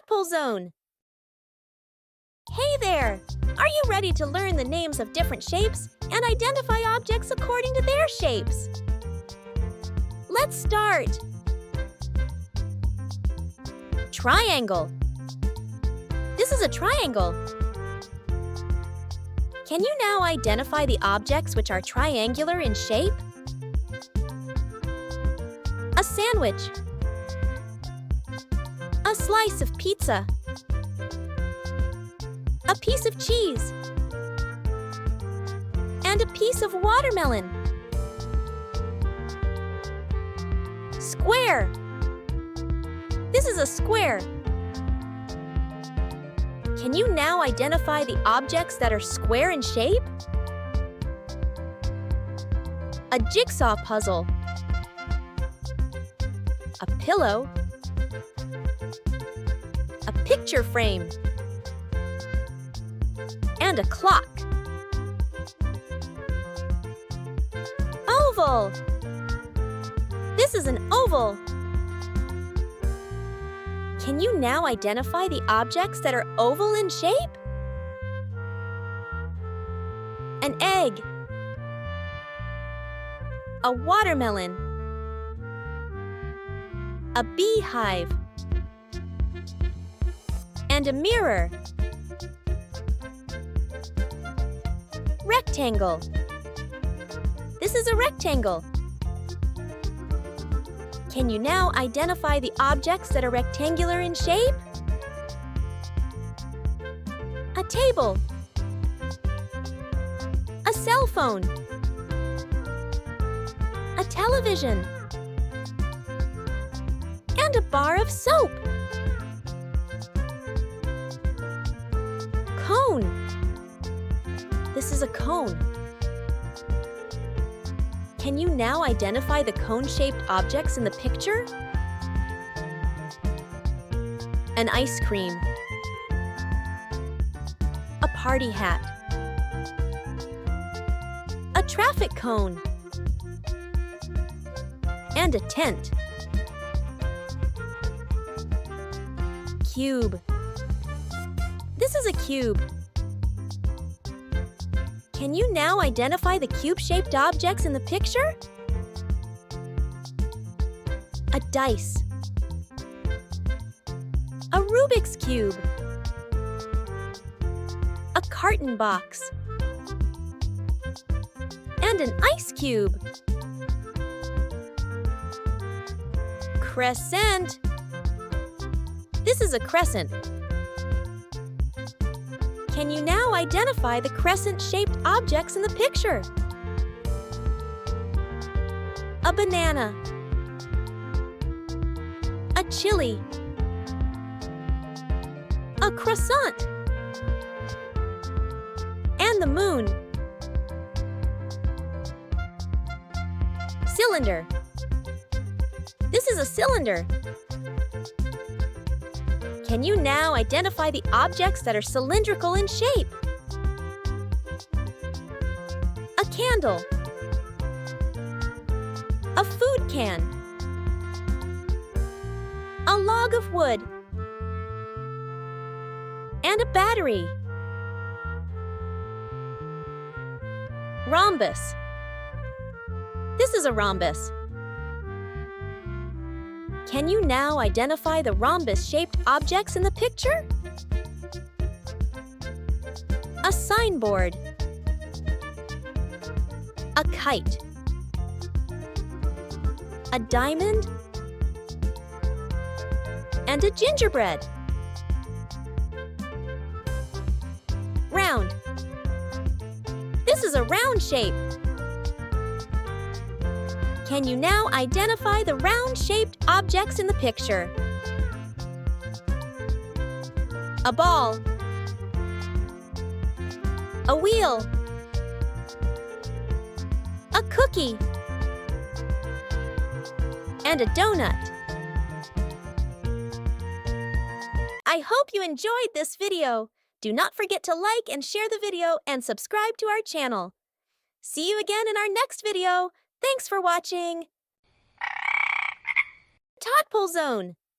Totpole Zone! Hey there! Are you ready to learn the names of different shapes and identify objects according to their shapes? Let's start! Triangle. This is a triangle. Can you now identify the objects which are triangular in shape? A sandwich. A slice of pizza. A piece of cheese. And a piece of watermelon. Square. This is a square. Can you now identify the objects that are square in shape? A jigsaw puzzle. A pillow. A picture frame. And a clock. Oval. This is an oval. Can you now identify the objects that are oval in shape? An egg. A watermelon. A beehive. And a mirror. Rectangle. This is a rectangle. Can you now identify the objects that are rectangular in shape? A table. A cell phone. A television. And a bar of soap. Cone. This is a cone. Can you now identify the cone-shaped objects in the picture? An ice cream. A party hat. A traffic cone. And a tent. Cube. This is a cube. Can you now identify the cube-shaped objects in the picture? A dice. A Rubik's Cube. A carton box. And an ice cube. Crescent. This is a crescent. Can you now identify the crescent-shaped objects in the picture? A banana. A chili. A croissant. And the moon. Cylinder. This is a cylinder. Can you now identify the objects that are cylindrical in shape? A candle. A food can. A log of wood. And a battery. Rhombus. This is a rhombus. Can you now identify the rhombus-shaped objects in the picture? A signboard. A kite. A diamond. And a gingerbread. Round. This is a round shape. Can you now identify the round-shaped objects in the picture? A ball. A wheel. A cookie. And a donut. I hope you enjoyed this video. Do not forget to like and share the video and subscribe to our channel. See you again in our next video. Thanks for watching! Totpole Zone!